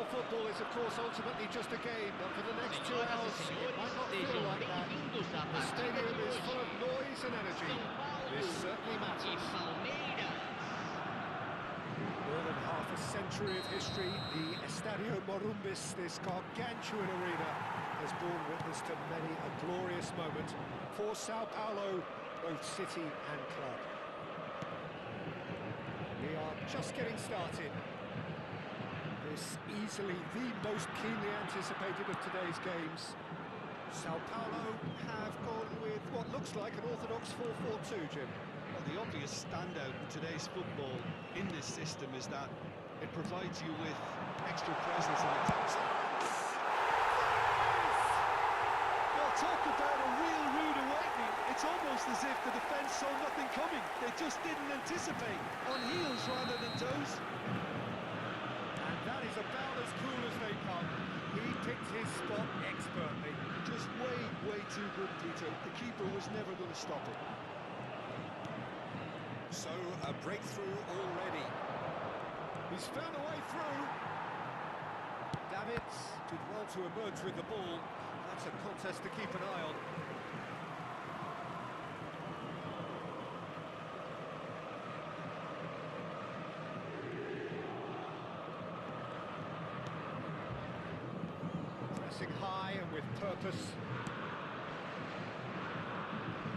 Well, football is, of course, ultimately just a game, but for the next 2 hours, it might not feel like that. The stadium is full of noise and energy. This certainly matters. More than half a century of history, the Estadio Morumbis, this gargantuan arena, has borne witness to many a glorious moment for Sao Paulo, both city and club. We are just getting started. This easily the most keenly anticipated of today's games. Sao Paulo have gone with what looks like an orthodox 4-4-2, Jim. Well, the obvious standout in today's football in this system is that it provides you with extra presence in attack. Well, talk about a real rude awakening. It's almost as if the defence saw nothing coming. They just didn't anticipate. On heels rather than toes. And that is about as cool as they come. He picked his spot expertly. Just way too good, Peter. The keeper was never going to stop it. So, a breakthrough already. He's found a way through. Davids did well to emerge with the ball. That's a contest to keep an eye on. Pressing high and with purpose.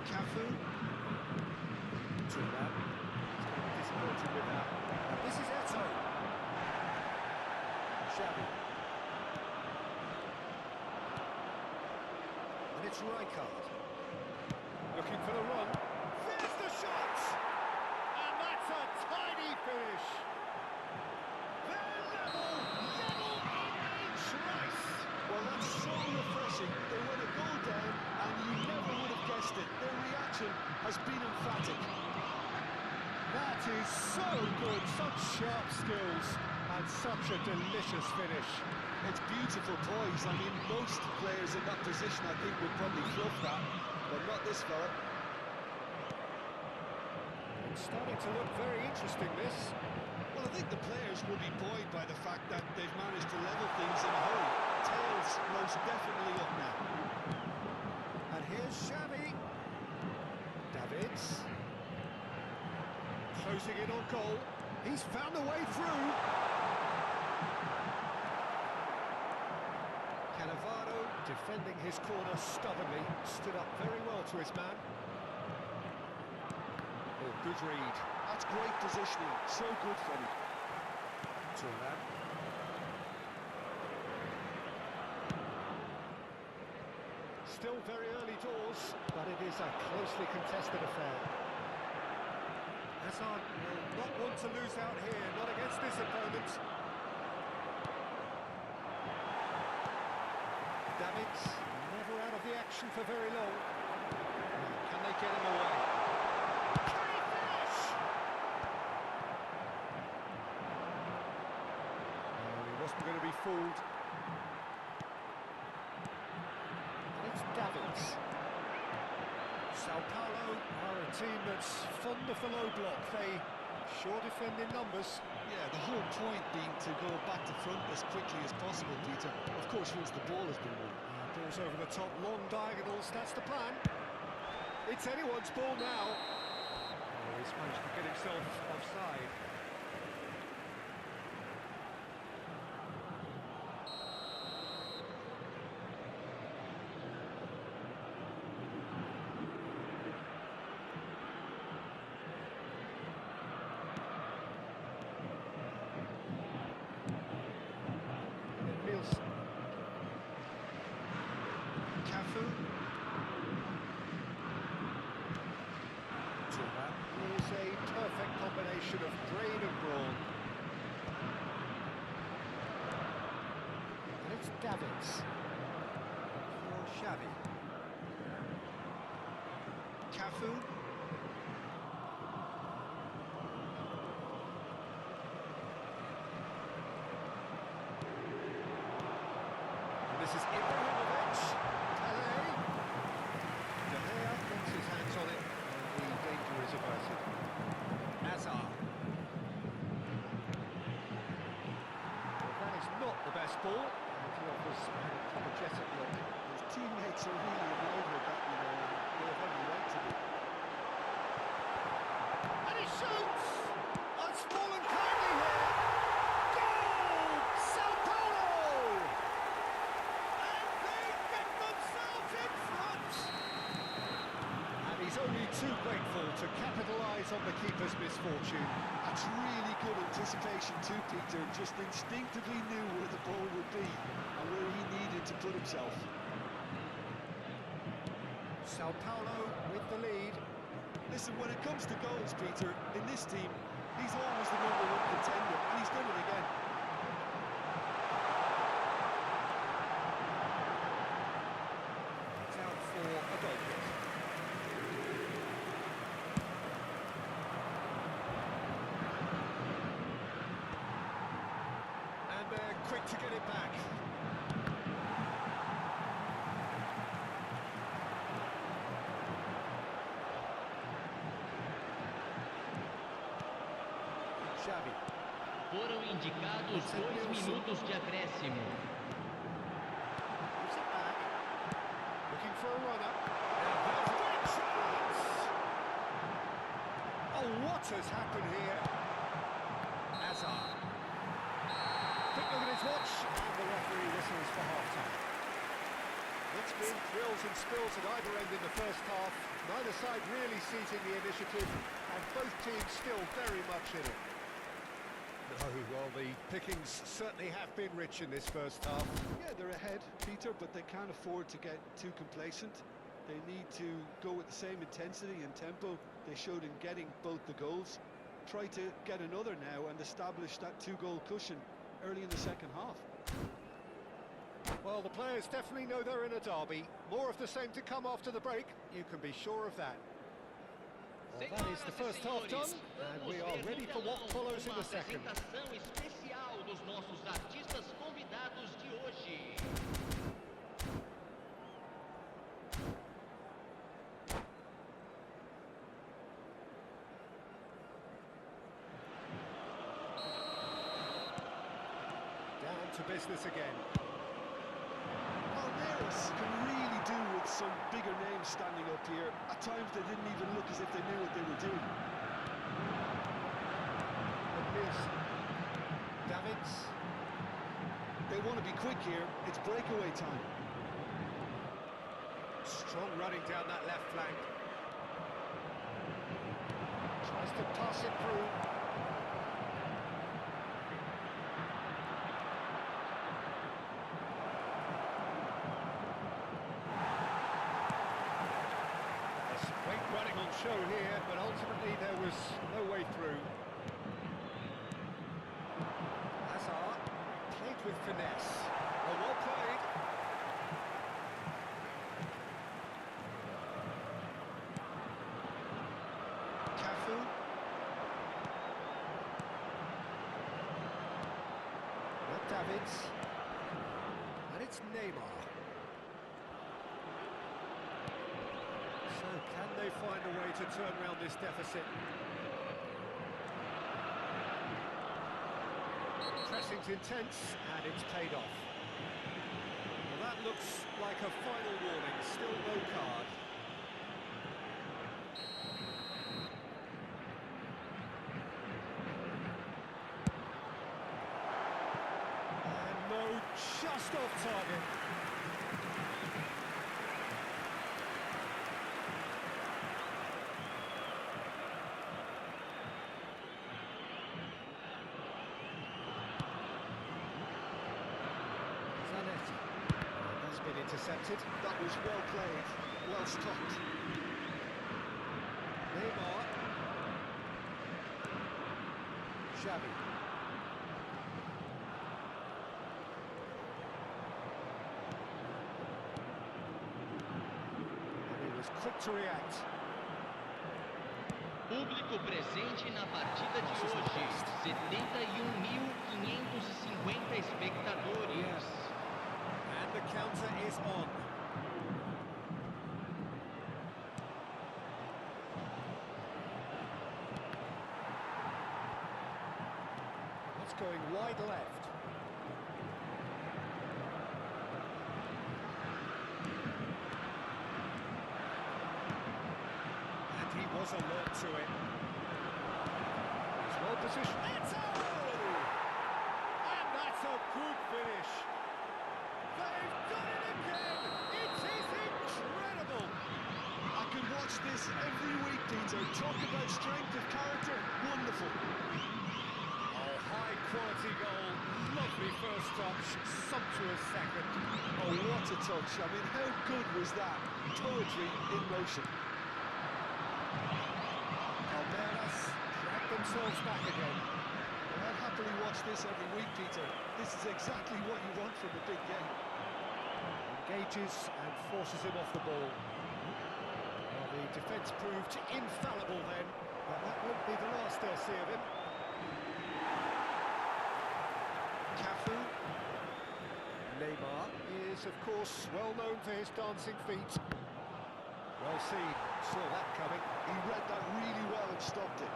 Cafu. To that. He's going to be disappointed with that. This is Eto. Xavi. And it's Rijkaard. Looking for the run. There's the shot! And that's a tidy finish. They're level in each race. Well, that's so refreshing. They went a goal down, and you never would have guessed it. Their reaction has been emphatic. That is so good, such sharp skills, and such a delicious finish. It's beautiful poise. I mean, most players in that position, I think, would probably fluff that, but not this fella. It's starting to look very interesting, this. Well, I think the players will be buoyed by the fact that they've managed to level things in a hurry. Tails most definitely up now. And here's Xavi. Davids. Closing in on goal. He's found a way through. Cannavaro, defending his corner stubbornly, stood up very well to his man. Oh, good read. That's great positioning. So good from him. Turan. Still very early doors, but it is a closely contested affair. Hazard will not want to lose out here, not against this opponent. Davids, never out of the action for very long. Can they get him away? Can he finish? No, he wasn't going to be fooled. And it's Davids. Sao Paulo are a team that's fond of the low block. They sure defend in numbers. Yeah, the whole point being to go back to front as quickly as possible, Peter. Of course, once the ball has been won. Ball's over the top, long diagonals, that's the plan. It's anyone's ball now. Oh, he's managed to get himself offside. Cafu. Turan is a perfect combination of brain and brawn. And it's Davids for Xavi. Cafu. And this is Ibrahimovic. Gets his hands on it, and the danger is averted. Hazard. Well, that is not the best ball. And he offers an apologetic look. His teammates are really annoyed with that, you know, and they have every right to be. And he shoots! Oh, it's fallen kindly here. Goal! Sao Paulo! And they get themselves in front! And he's only too grateful to capitalise on the keeper's misfortune. That's really good anticipation too, Peter. Just instinctively knew where the ball would be and where he needed to put himself. Sao Paulo with the lead. Listen, when it comes to goals, Peter, in this team, he's always the #1 contender, and he's done it again. It's out for a goal kick. And they're quick to get it back. Xavi. Foram indicados 2 minutos de acréscimo. Gives it back. Looking for a runner. And there's a great chance! Oh, what has happened here? Hazard. Quick look at his watch, and the referee whistles for half-time. It's been thrills and spills at either end in the first half. Neither side really seizing the initiative, and both teams still very much in it. Oh, well, the pickings certainly have been rich in this first half. Yeah, they're ahead, Peter, but they can't afford to get too complacent. They need to go with the same intensity and tempo they showed in getting both the goals. Try to get another now and establish that 2-goal cushion early in the second half. Well, the players definitely know they're in a derby. More of the same to come after the break, you can be sure of that. Well, that is the first half done, and we are ready for what follows in the second. Apresentação especial dos nossos artistas convidados de hoje. Down to business again. Palmeiras can really do with some bigger names standing up here. At times they didn't even look as if they knew what they were doing. Davids. They want to be quick here. It's breakaway time. Strong running down that left flank. Tries to pass it through. There's great running on show here, but ultimately there was no way through. Hazard played with finesse. Oh, well played. Cafu. Not Davids. And it's Neymar. So can they find a way to turn around this deficit? Pressing's intense, and it's paid off. Well, that looks like a final warning, still no card. And no, just off target. That's been intercepted. That was well played, well stopped. Neymar. Xavi. And he was quick to react. Público presente na partida de hoje, 71.550 espectadores. And the counter is on. That's going wide left. There's a lot to it. He's well positioned. It's and that's a good finish. They've done it again. It is incredible. I could watch this every week, Peter. Talk about strength of character. Wonderful. Oh, high-quality goal. Lovely first touch. Sumptuous second. Oh, what a touch. I mean, how good was that? Poetry in motion. Calderas drag themselves back again. Well, I'd happily watch this every week, Peter. This is exactly what you want from a big game. Engages and forces him off the ball. Well, the defence proved infallible then, but that won't be the last they'll see of him. Cafu. Neymar is, of course, well known for his dancing feet. Well seen, saw that coming. He read that really well and stopped it.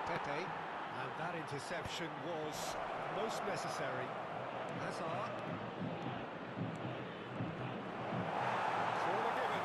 Pepe, and that interception was most necessary. Hazard. Corner given.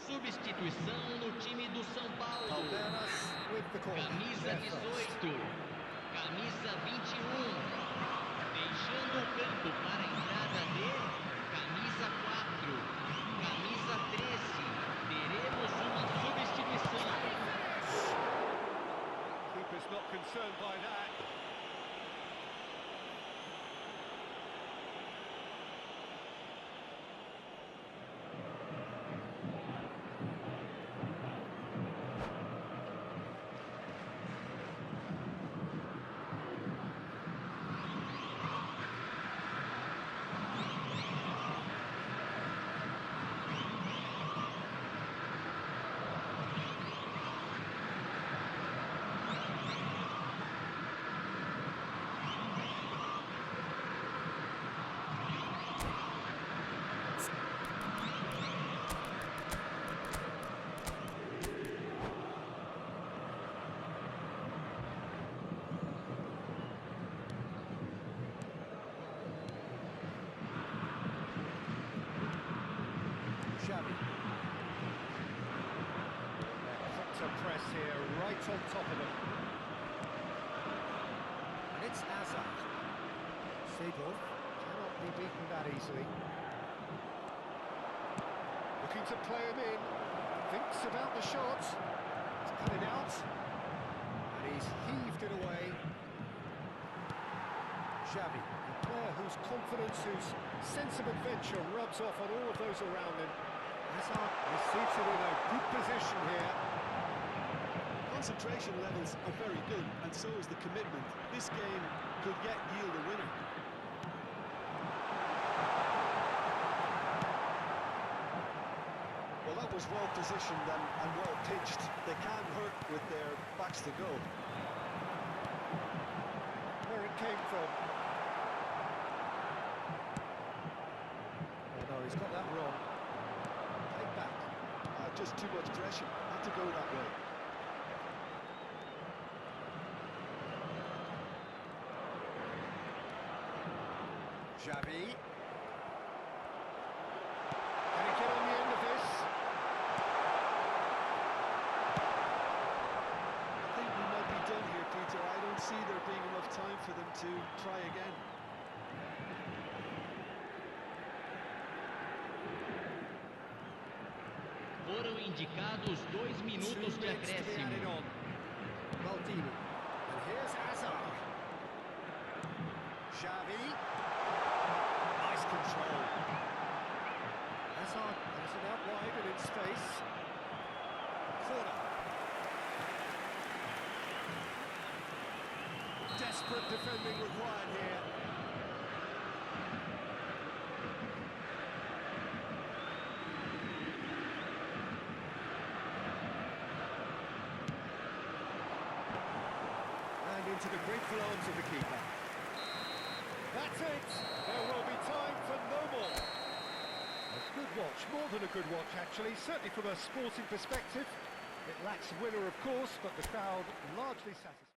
Substituição no time do São Paulo. Calderas with the corner. Camisa 18, camisa 21. Deixando o campo para a entrada de camisa 4, camisa 13. Teremos uma substituição. Keeper's not concerned by that. Quick to press here, right on top of them. And it's Hazard. Seedorf cannot be beaten that easily. Looking to play him in. Thinks about the shot. He's cut it out. And he's heaved it away. Xavi, a player whose confidence, whose sense of adventure rubs off on all of those around him. Hazard is seated in a good position here. Concentration levels are very good, and so is the commitment. This game could yet yield a winner. Well, that was well positioned and well pitched. They can't hurt with their backs to goal. Where it came from. Oh no, he's got that wrong. Take back. Just too much pressure. Had to go that way. Xavi. Can he get on the end of this? I think we might be done here, Peter. I don't see there being enough time for them to try again. Foram indicados 2 minutos de acréscimo. Maldini. And here's Hazard. Xavi. Nice control. Hazard has it out wide and in space. Corner. Desperate defending required here. And into the grateful arms of the keeper. That's it! There will be time for no more. A good watch, more than a good watch actually, certainly from a sporting perspective. It lacks winner of course, but the crowd largely satisfied.